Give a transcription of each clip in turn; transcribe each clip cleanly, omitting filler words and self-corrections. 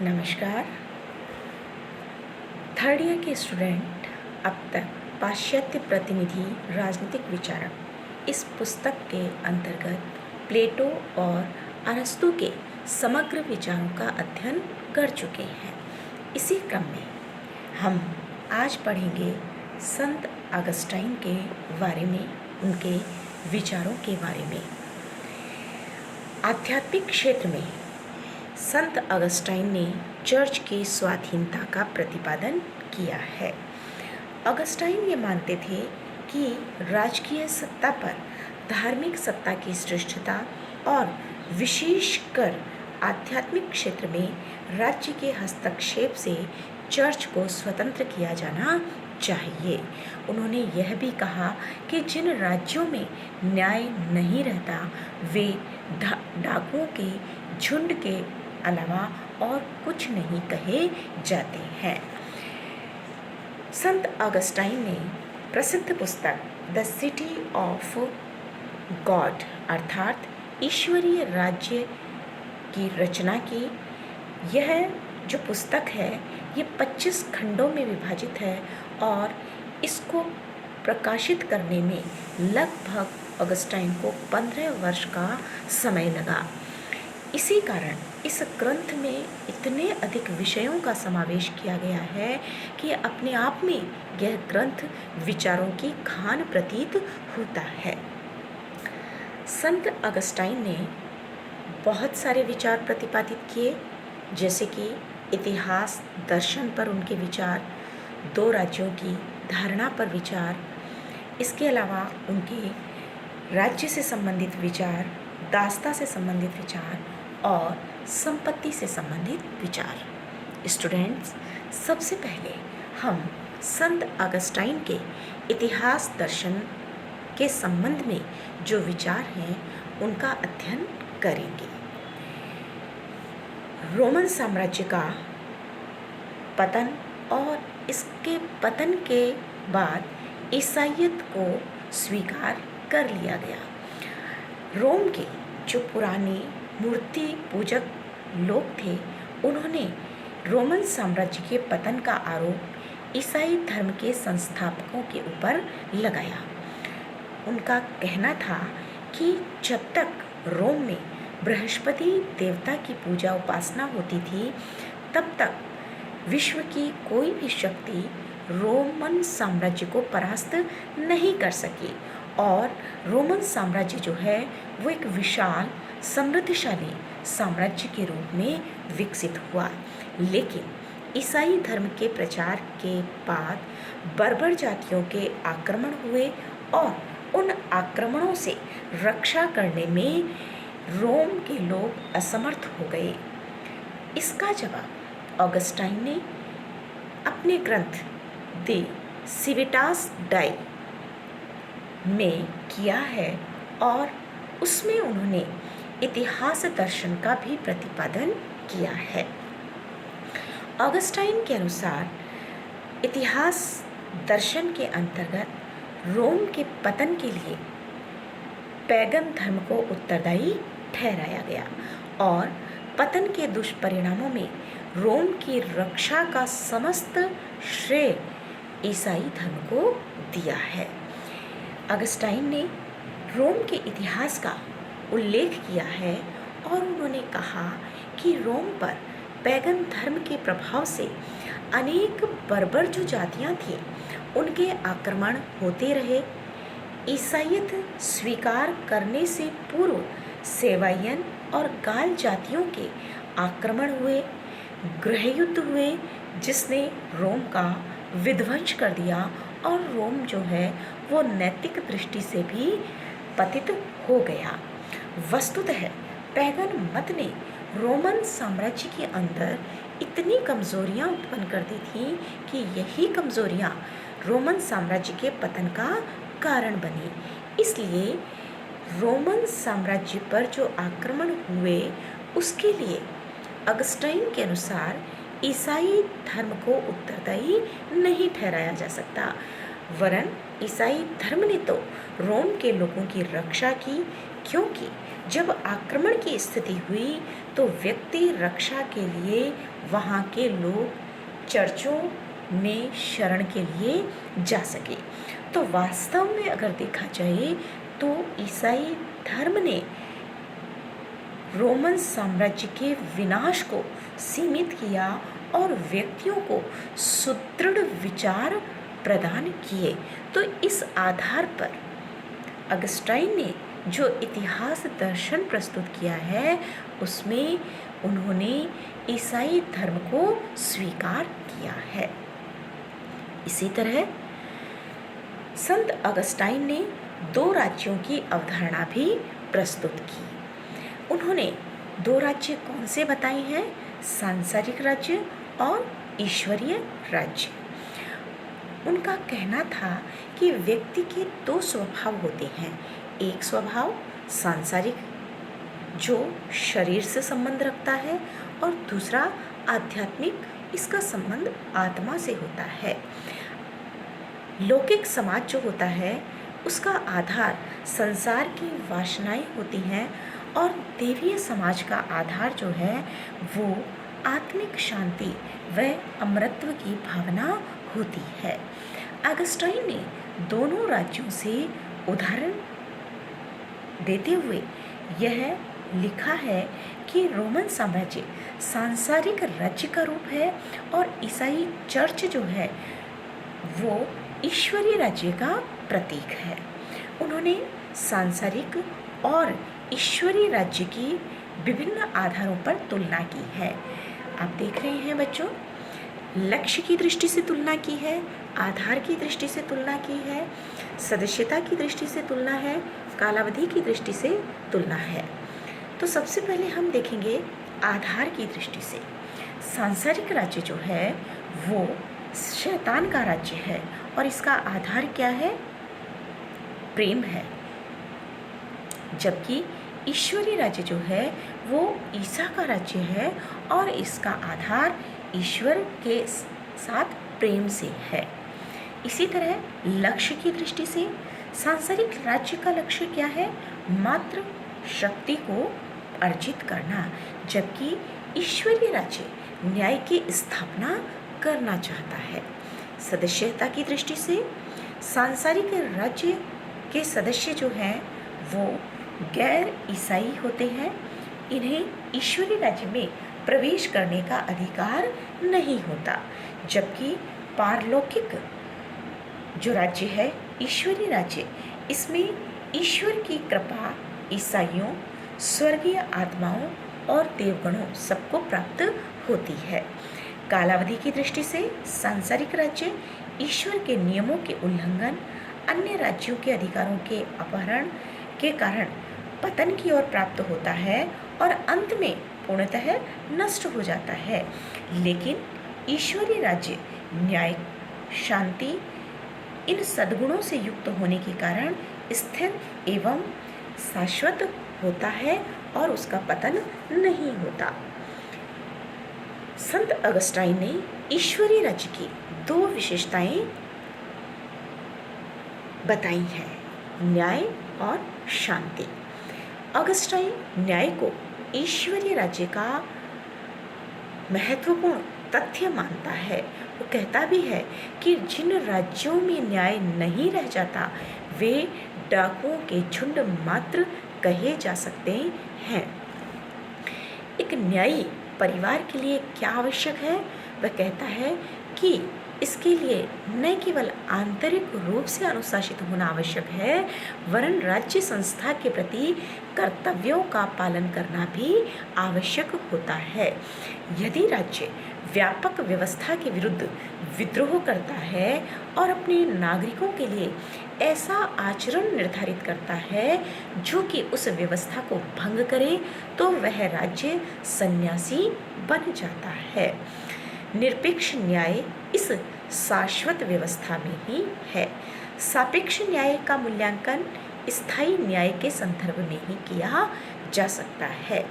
नमस्कार। Third year के student अब तक पाश्चात्य प्रतिनिधि राजनीतिक विचारक इस पुस्तक के अंतर्गत प्लेटो और अरस्तु के समग्र विचारों का अध्ययन कर चुके हैं। इसी क्रम में हम आज पढ़ेंगे संत अगस्टाइन के बारे में, उनके विचारों के बारे में। आध्यात्मिक क्षेत्र में संत अगस्टाइन ने चर्च की स्वाधीनता का प्रतिपादन किया है। अगस्टाइन ये मानते थे कि राजकीय सत्ता पर धार्मिक सत्ता की श्रेष्ठता और विशेषकर आध्यात्मिक क्षेत्र में राज्य के हस्तक्षेप से चर्च को स्वतंत्र किया जाना चाहिए। उन्होंने यह भी कहा कि जिन राज्यों में न्याय नहीं रहता वे डाकुओं के झुंड के अलावा और कुछ नहीं कहे जाते हैं। संत अगस्टाइन ने प्रसिद्ध पुस्तक द सिटी ऑफ गॉड अर्थात ईश्वरीय राज्य की रचना की। यह जो पुस्तक है ये 25 खंडों में विभाजित है और इसको प्रकाशित करने में लगभग अगस्टाइन को 15 वर्ष का समय लगा। इसी कारण इस ग्रंथ में इतने अधिक विषयों का समावेश किया गया है कि अपने आप में यह ग्रंथ विचारों की खान प्रतीत होता है। संत अगस्टाइन ने बहुत सारे विचार प्रतिपादित किए, जैसे कि इतिहास दर्शन पर उनके विचार, दो राज्यों की धारणा पर विचार, इसके अलावा उनके राज्य से संबंधित विचार, दास्ता से संबंधित विचार और संपत्ति से संबंधित विचार। स्टूडेंट्स, सबसे पहले हम संत अगस्टाइन के इतिहास दर्शन के संबंध में जो विचार हैं उनका अध्ययन करेंगे। रोमन साम्राज्य का पतन और इसके पतन के बाद ईसाईयत को स्वीकार कर लिया गया। रोम के जो पुराने मूर्ति पूजक लोग थे उन्होंने रोमन साम्राज्य के पतन का आरोप ईसाई धर्म के संस्थापकों के ऊपर लगाया। उनका कहना था कि जब तक रोम में बृहस्पति देवता की पूजा उपासना होती थी तब तक विश्व की कोई भी शक्ति रोमन साम्राज्य को परास्त नहीं कर सकी और रोमन साम्राज्य जो है वो एक विशाल समृद्धशाली साम्राज्य के रूप में विकसित हुआ। लेकिन ईसाई धर्म के प्रचार के बाद बर्बर जातियों के आक्रमण हुए और उन आक्रमणों से रक्षा करने में रोम के लोग असमर्थ हो गए। इसका जवाब अगस्टाइन ने अपने ग्रंथ द सिविटास डाई में किया है और उसमें उन्होंने इतिहास दर्शन का भी प्रतिपादन किया है। ऑगस्टाइन के अनुसार इतिहास दर्शन के अंतर्गत रोम के पतन के लिए पैगन धर्म को उत्तरदायी ठहराया गया और पतन के दुष्परिणामों में रोम की रक्षा का समस्त श्रेय ईसाई धर्म को दिया है। ऑगस्टाइन ने रोम के इतिहास का उल्लेख किया है और उन्होंने कहा कि रोम पर पैगन धर्म के प्रभाव से अनेक बर्बर जो जातियां थीं उनके आक्रमण होते रहे। ईसाईयत स्वीकार करने से पूर्व सेवायन और गाल जातियों के आक्रमण हुए, गृहयुद्ध हुए जिसने रोम का विध्वंस कर दिया और रोम जो है वो नैतिक दृष्टि से भी पतित हो गया। वस्तुतः पैगन मत ने रोमन साम्राज्य के अंदर इतनी कमजोरियां उत्पन्न कर दी थी कि यही कमजोरियां रोमन साम्राज्य के पतन का कारण बनी। इसलिए रोमन साम्राज्य पर जो आक्रमण हुए उसके लिए अगस्टाइन के अनुसार ईसाई धर्म को उत्तरदायी नहीं ठहराया जा सकता, वरन ईसाई धर्म ने तो रोम के लोगों की रक्षा की, क्योंकि जब आक्रमण की स्थिति हुई तो व्यक्ति रक्षा के लिए वहाँ के लोग चर्चों में शरण के लिए जा सके। तो वास्तव में अगर देखा जाए तो ईसाई धर्म ने रोमन साम्राज्य के विनाश को सीमित किया और व्यक्तियों को सुदृढ़ विचार प्रदान किए। तो इस आधार पर अगस्टाइन ने जो इतिहास दर्शन प्रस्तुत किया है उसमें उन्होंने ईसाई धर्म को स्वीकार किया है। इसी तरह संत अगस्टाइन ने दो राज्यों की अवधारणा भी प्रस्तुत की। उन्होंने दो राज्य कौन से बताए हैं? सांसारिक राज्य और ईश्वरीय राज्य। उनका कहना था कि व्यक्ति के दो स्वभाव होते हैं, एक स्वभाव सांसारिक जो शरीर से संबंध रखता है और दूसरा आध्यात्मिक, इसका संबंध आत्मा से होता है। लौकिक समाज जो होता है उसका आधार संसार की वासनाएं होती हैं और देवीय समाज का आधार जो है वो आत्मिक शांति व अमरत्व की भावना होती है। अगस्टाइन ने दोनों राज्यों से उदाहरण देते हुए यह लिखा है कि रोमन साम्राज्य सांसारिक राज्य का रूप है और ईसाई चर्च जो है वो ईश्वरीय राज्य का प्रतीक है। उन्होंने सांसारिक और ईश्वरीय राज्य की विभिन्न आधारों पर तुलना की है। आप देख रहे हैं बच्चों, लक्ष्य की दृष्टि से तुलना की है, आधार की दृष्टि से तुलना की है, सदस्यता की दृष्टि से तुलना है, कालावधि की दृष्टि से तुलना है। तो सबसे पहले हम देखेंगे आधार की दृष्टि से। सांसारिक राज्य जो है वो शैतान का राज्य है और इसका आधार क्या है? प्रेम है। जबकि ईश्वरीय राज्य जो है वो ईसा का राज्य है और इसका आधार ईश्वर के साथ प्रेम से है। इसी तरह लक्ष्य की दृष्टि से सांसारिक राज्य का लक्ष्य क्या है? मात्र शक्ति को अर्जित करना, जबकि ईश्वरीय राज्य न्याय की स्थापना करना चाहता है। सदस्यता की दृष्टि से सांसारिक राज्य के सदस्य जो हैं वो गैर ईसाई होते हैं, इन्हें ईश्वरीय राज्य में प्रवेश करने का अधिकार नहीं होता। जबकि पारलौकिक जो राज्य है ईश्वरीय राज्य, इसमें ईश्वर की कृपा ईसाइयों, स्वर्गीय आत्माओं और देवगणों सबको प्राप्त होती है। कालावधि की दृष्टि से सांसारिक राज्य ईश्वर के नियमों के उल्लंघन, अन्य राज्यों के अधिकारों के अपहरण के कारण पतन की ओर प्राप्त होता है और अंत में पूर्णतः नष्ट हो जाता है। लेकिन ईश्वरीय राज्य न्याय, शांति, इन सद्गुणों से युक्त होने के कारण स्थिर एवं शाश्वत होता है और उसका पतन नहीं होता। संत अगस्टाइन ने ईश्वरीय राज्य की दो विशेषताएं बताई हैं, न्याय और शांति। अगस्टाइन न्याय को ईश्वरीय राज्य का महत्वपूर्ण तथ्य मानता है। वो कहता भी है कि जिन राज्यों में न्याय नहीं रह जाता वे डाकुओं के झुंड मात्र कहे जा सकते हैं। एक न्यायी परिवार के लिए क्या आवश्यक है? वह कहता है कि इसके लिए न केवल आंतरिक रूप से अनुशासित होना आवश्यक है, वरन राज्य संस्था के प्रति कर्तव्यों का पालन करना भी आवश्यक होता है। यदि राज्य व्यापक व्यवस्था के विरुद्ध विद्रोह करता है और अपने नागरिकों के लिए ऐसा आचरण निर्धारित करता है जो कि उस व्यवस्था को भंग करे, तो वह राज्य सन्यासी बन जाता है। निरपेक्ष न्याय इस शाश्वत व्यवस्था में ही है। सापेक्ष न्याय का मूल्यांकन स्थायी न्याय के संदर्भ में ही किया जा सकता है।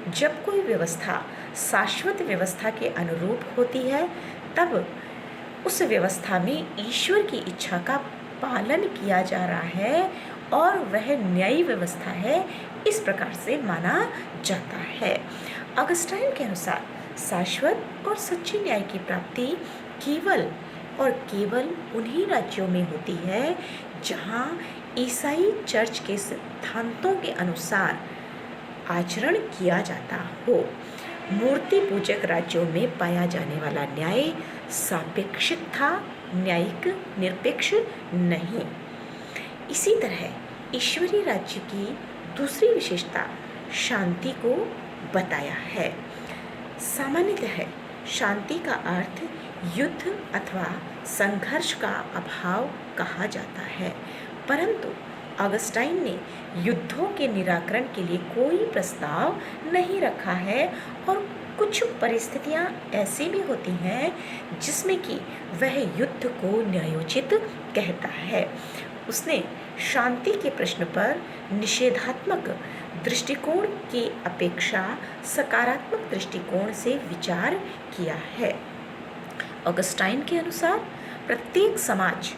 जब कोई व्यवस्था शाश्वत व्यवस्था के अनुरूप होती है तब उस व्यवस्था में ईश्वर की इच्छा का पालन किया जा रहा है और वह न्यायी व्यवस्था है, इस प्रकार से माना जाता है। ऑगस्टाइन के अनुसार शाश्वत और सच्चे न्याय की प्राप्ति केवल और केवल उन्हीं राज्यों में होती है जहाँ ईसाई चर्च के सिद्धांतों के अनुसार आचरण किया जाता हो। मूर्ति पूजक राज्यों में पाया जाने वाला न्याय सापेक्षिक था, न्यायिक निरपेक्ष नहीं। इसी तरह ईश्वरीय राज्य की दूसरी विशेषता शांति को बताया है। सामान्यतः शांति का अर्थ युद्ध अथवा संघर्ष का अभाव कहा जाता है, परंतु ऑगस्टाइन ने युद्धों के निराकरण के लिए कोई प्रस्ताव नहीं रखा है और कुछ परिस्थितियां ऐसी भी होती हैं जिसमें कि वह युद्ध को न्यायोचित कहता है। उसने शांति के प्रश्न पर निषेधात्मक दृष्टिकोण की अपेक्षा सकारात्मक दृष्टिकोण से विचार किया है। ऑगस्टाइन के अनुसार प्रत्येक समाज,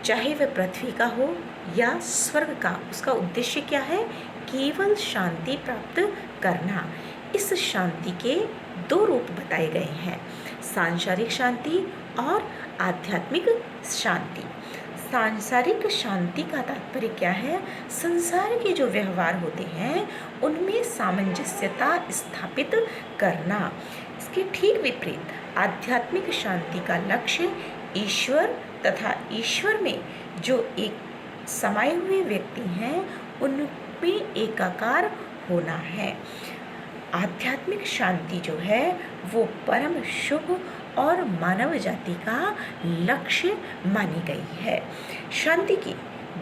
चाहे वह पृथ्वी का हो या स्वर्ग का, उसका उद्देश्य क्या है? केवल शांति प्राप्त करना। इस शांति के दो रूप बताए गए हैं, सांसारिक शांति और आध्यात्मिक शांति। सांसारिक शांति का तात्पर्य क्या है? संसार के जो व्यवहार होते हैं उनमें सामंजस्यता स्थापित करना। इसके ठीक विपरीत आध्यात्मिक शांति का लक्ष्य ईश्वर तथा ईश्वर में जो एक समाये हुए व्यक्ति हैं उनमें एकाकार होना है। आध्यात्मिक शांति जो है वो परम शुभ और मानव जाति का लक्ष्य मानी गई है। शांति की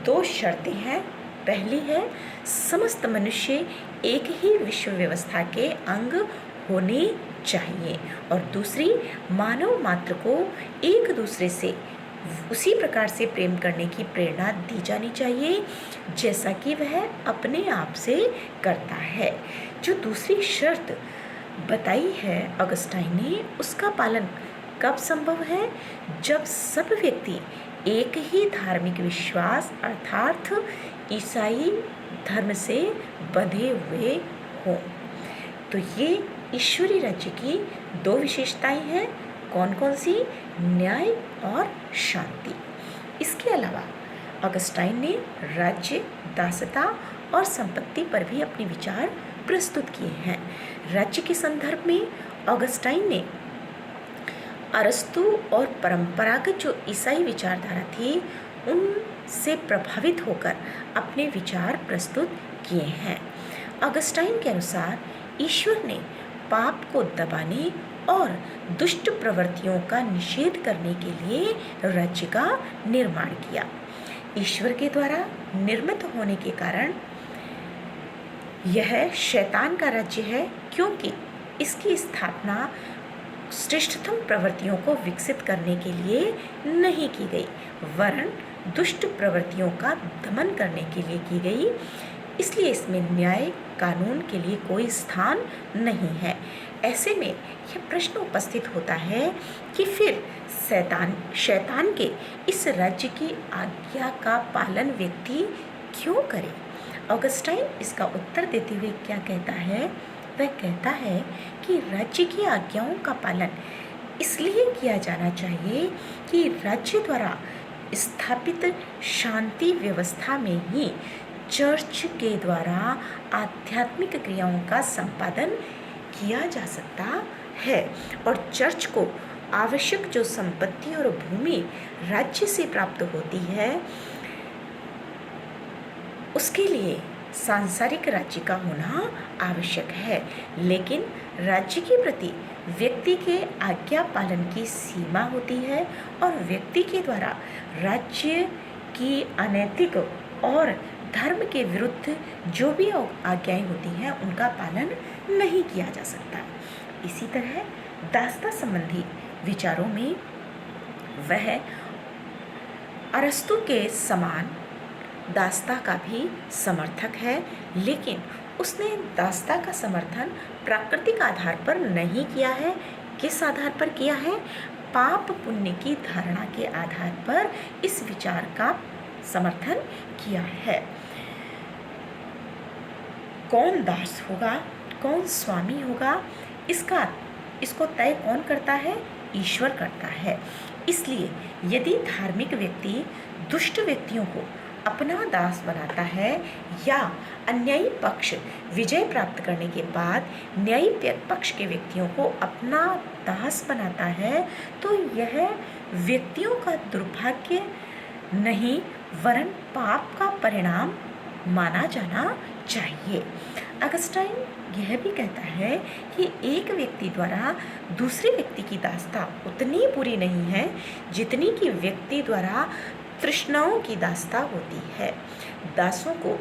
दो शर्तें हैं। पहली है समस्त मनुष्य एक ही विश्व व्यवस्था के अंग होने चाहिए, और दूसरी मानव मात्र को एक दूसरे से उसी प्रकार से प्रेम करने की प्रेरणा दी जानी चाहिए जैसा कि वह अपने आप से करता है। जो दूसरी शर्त बताई है ऑगस्टाइन ने, उसका पालन कब संभव है? जब सब व्यक्ति एक ही धार्मिक विश्वास अर्थात ईसाई धर्म से बंधे हुए हों। तो ये ईश्वरीय राज्य की दो विशेषताएं हैं। कौन कौन सी? न्याय और शांति। इसके अलावा ऑगस्टाइन ने राज्य, दासता और संपत्ति पर भी अपने विचार प्रस्तुत किए हैं। राज्य के संदर्भ में ऑगस्टाइन ने अरस्तु और परंपरागत जो ईसाई विचारधारा थी उनसे प्रभावित होकर अपने विचार प्रस्तुत किए हैं। ऑगस्टाइन के अनुसार ईश्वर ने पाप को दबाने और दुष्ट प्रवृत्तियों का निषेध करने के लिए राज्य का निर्माण किया। ईश्वर के द्वारा निर्मित होने के कारण यह शैतान का राज्य है, क्योंकि इसकी स्थापना श्रेष्ठतम प्रवृत्तियों को विकसित करने के लिए नहीं की गई, वरन दुष्ट प्रवृत्तियों का दमन करने के लिए की गई। इसलिए इसमें न्याय कानून के लिए कोई स्थान नहीं है। ऐसे में यह प्रश्न उपस्थित होता है कि फिर शैतान के इस राज्य की आज्ञा का पालन व्यक्ति क्यों करे? ऑगस्टाइन इसका उत्तर देते हुए क्या कहता है? वह कहता है कि राज्य की आज्ञाओं का पालन इसलिए किया जाना चाहिए कि राज्य द्वारा स्थापित शांति व्यवस्था में ही चर्च के द्वारा आध्यात्मिक क्रियाओं का संपादन किया जा सकता है, और चर्च को आवश्यक जो संपत्ति और भूमि राज्य से प्राप्त होती है उसके लिए सांसारिक राज्य का होना आवश्यक है। लेकिन राज्य के प्रति व्यक्ति के आज्ञा पालन की सीमा होती है, और व्यक्ति के द्वारा राज्य की अनैतिक और धर्म के विरुद्ध जो भी आज्ञाएं होती हैं उनका पालन नहीं किया जा सकता। इसी तरह दासता संबंधी विचारों में वह अरस्तु के समान दासता का भी समर्थक है, लेकिन उसने दासता का समर्थन प्राकृतिक आधार पर नहीं किया है। किस आधार पर किया है? पाप पुण्य की धारणा के आधार पर इस विचार का समर्थन किया है। कौन दास होगा, कौन स्वामी होगा, इसको तय कौन करता है? ईश्वर करता है। इसलिए यदि धार्मिक व्यक्ति दुष्ट व्यक्तियों को अपना दास बनाता है या अन्यायी पक्ष विजय प्राप्त करने के बाद न्यायी पक्ष के व्यक्तियों को अपना दास बनाता है, तो यह व्यक्तियों का दुर्भाग्य नहीं वरन पाप का परिणाम माना जाना चाहिए। अगस्टाइन यह भी कहता है कि एक व्यक्ति द्वारा दूसरे व्यक्ति की दासता उतनी बुरी नहीं है जितनी कि व्यक्ति द्वारा तृष्णाओं की दासता होती है। दासों को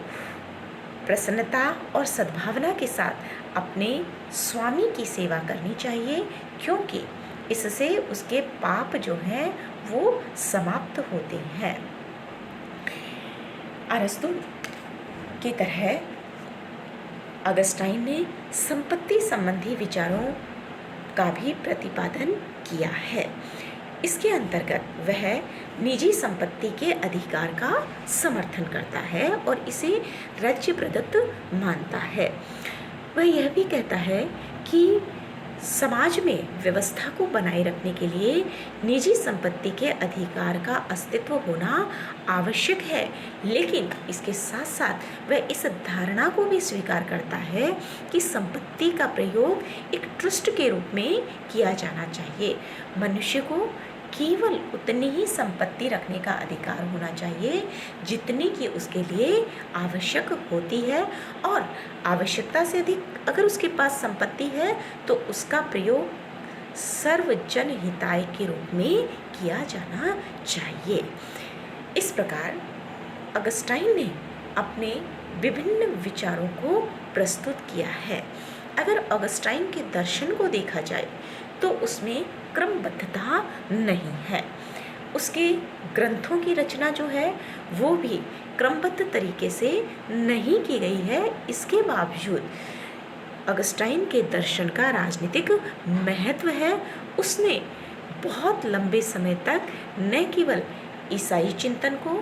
प्रसन्नता और सद्भावना के साथ अपने स्वामी की सेवा करनी चाहिए, क्योंकि इससे उसके पाप जो हैं वो समाप्त होते हैं। अरस्तु की तरह अगस्टाइन ने संपत्ति संबंधी विचारों का भी प्रतिपादन किया है। इसके अंतर्गत वह निजी संपत्ति के अधिकार का समर्थन करता है और इसे राज्य प्रदत्त मानता है। वह यह भी कहता है कि समाज में व्यवस्था को बनाए रखने के लिए निजी संपत्ति के अधिकार का अस्तित्व होना आवश्यक है, लेकिन इसके साथ साथ वह इस धारणा को भी स्वीकार करता है कि संपत्ति का प्रयोग एक ट्रस्ट के रूप में किया जाना चाहिए। मनुष्य को केवल उतनी ही संपत्ति रखने का अधिकार होना चाहिए जितनी कि उसके लिए आवश्यक होती है, और आवश्यकता से अधिक अगर उसके पास संपत्ति है तो उसका प्रयोग सर्वजन हिताय के रूप में किया जाना चाहिए। इस प्रकार अगस्टाइन ने अपने विभिन्न विचारों को प्रस्तुत किया है। अगर अगस्टाइन के दर्शन को देखा जाए तो उसमें क्रमबद्धता नहीं है। उसके ग्रंथों की रचना जो है वो भी क्रमबद्ध तरीके से नहीं की गई है। इसके बावजूद अगस्टाइन के दर्शन का राजनीतिक महत्व है। उसने बहुत लंबे समय तक न केवल ईसाई चिंतन को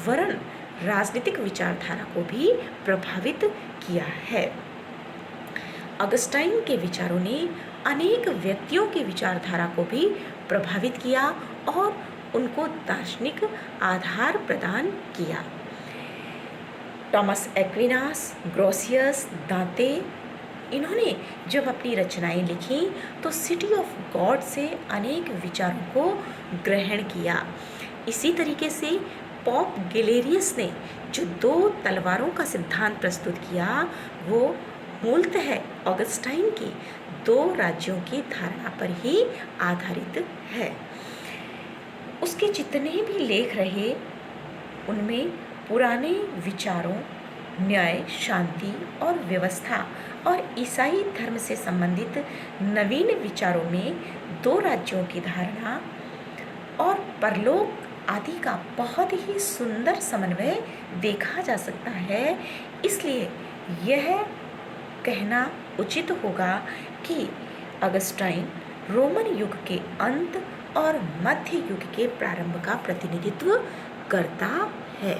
वरन राजनीतिक विचारधारा को भी प्रभावित किया है। अगस्टाइन के विचारों ने अनेक व्यक्तियों की विचारधारा को भी प्रभावित किया और उनको दार्शनिक आधार प्रदान किया। टॉमस एक्विनास, ग्रोसियस, दांते, इन्होंने जब अपनी रचनाएं लिखी तो सिटी ऑफ गॉड से अनेक विचारों को ग्रहण किया। इसी तरीके से पॉप गिलेरियस ने जो 2 तलवारों का सिद्धांत प्रस्तुत किया वो मूलतः ऑगस्टाइन की 2 राज्यों की धारणा पर ही आधारित है। उसके जितने भी लेख रहे उनमें पुराने विचारों, न्याय, शांति और व्यवस्था और ईसाई धर्म से संबंधित नवीन विचारों में 2 राज्यों की धारणा और परलोक आदि का बहुत ही सुंदर समन्वय देखा जा सकता है। इसलिए यह कहना उचित होगा कि अगस्टाइन रोमन युग के अंत और मध्य युग के प्रारंभ का प्रतिनिधित्व करता है।